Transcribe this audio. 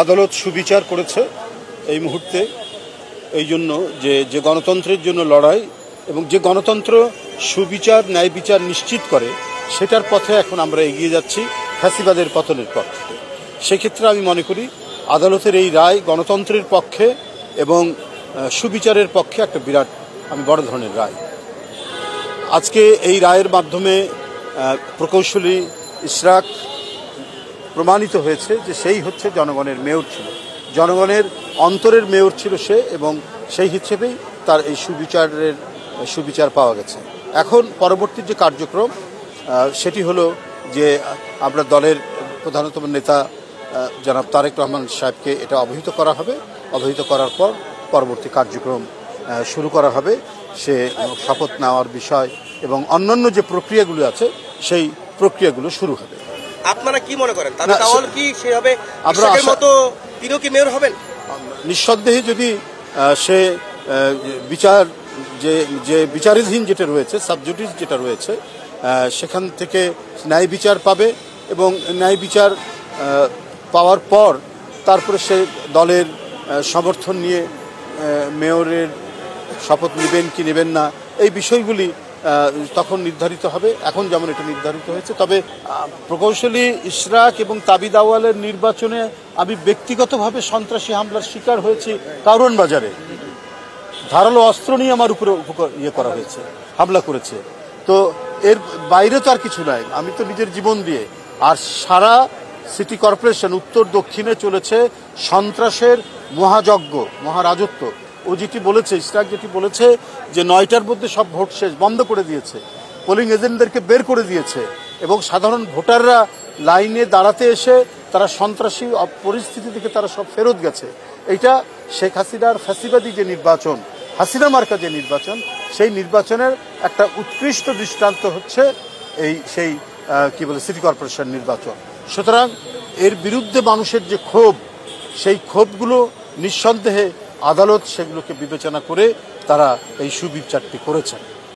আদালত সুবিচার করেছে এই মুহূর্তে, এই জন্য যে গণতন্ত্রের জন্য লড়াই এবং যে গণতন্ত্র সুবিচার ন্যায় বিচার নিশ্চিত করে সেটার পথে এখন আমরা এগিয়ে যাচ্ছি ফ্যাসিবাদের পতনের পথ থেকে। সেক্ষেত্রে আমি মনে করি আদালতের এই রায় গণতন্ত্রের পক্ষে এবং সুবিচারের পক্ষে একটা বিরাট বড় ধরনের রায়। আজকে এই রায়ের মাধ্যমে প্রকৌশলী ইশরাক প্রমাণিত হয়েছে যে সেই হচ্ছে জনগণের মেয়র ছিল, জনগণের অন্তরের মেয়র ছিল সে, এবং সেই হিসেবেই তার এই সুবিচার পাওয়া গেছে। এখন পরবর্তী যে কার্যক্রম সেটি হলো যে আমরা দলের প্রধানতম নেতা জনাব তারেক রহমান সাহেবকে এটা অবহিত করা হবে, অবহিত করার পর পরবর্তী কার্যক্রম শুরু করা হবে। সে শপথ নেওয়ার বিষয় এবং অন্যান্য যে প্রক্রিয়াগুলো আছে সেই প্রক্রিয়াগুলো শুরু হবে। আপনারা কি মনে করেন তাহলে কি সেভাবে ইশরাকের মতো তিনিও কি মেয়র হবেন? নিঃসন্দেহে যদি সে বিচার যে বিচারাধীন যেটা রয়েছে, সাবজুডিস যেটা রয়েছে, সেখান থেকে ন্যায় বিচার পাবে এবং ন্যায় বিচার পাওয়ার পর তারপরে সে দলের সমর্থন নিয়ে মেয়রের শপথ নেবেন কি নেবেন না এই বিষয়গুলি তখন নির্ধারিত হবে। এখন যেমন এটা নির্ধারিত হয়েছে, তবে প্রকৌশলী ইশরাক এবং তাবিদ আউয়ালের নির্বাচনে আমি ব্যক্তিগতভাবে সন্ত্রাসী হামলার শিকার হয়েছি। কারওয়ান বাজারে ধারালো অস্ত্র নিয়ে আমার উপরে করা হয়েছে, হামলা করেছে। তো এর বাইরে তো আর কিছু নাই, আমি তো নিজের জীবন দিয়ে। আর সারা সিটি কর্পোরেশন উত্তর দক্ষিণে চলেছে সন্ত্রাসের মহাযজ্ঞ, মহারাজত্ব। ও যেটি বলেছে, ইশরাক যেটি বলেছে যে 9টার মধ্যে সব ভোট শেষ, বন্ধ করে দিয়েছে, পোলিং এজেন্টদেরকে বের করে দিয়েছে এবং সাধারণ ভোটাররা লাইনে দাঁড়াতে এসে তারা সন্ত্রাসী পরিস্থিতি থেকে তারা সব ফেরত গেছে। এইটা শেখ হাসিনার ফ্যাসিবাদী যে নির্বাচন, হাসিনা মার্কা যে নির্বাচন, সেই নির্বাচনের একটা উৎকৃষ্ট দৃষ্টান্ত হচ্ছে সেই সিটি কর্পোরেশন নির্বাচন। সুতরাং এর বিরুদ্ধে মানুষের যে ক্ষোভ, সেই ক্ষোভগুলো নিঃসন্দেহে আদালত সেগুলোকে বিবেচনা করে তারা এই সুবিচারটি করেছেন।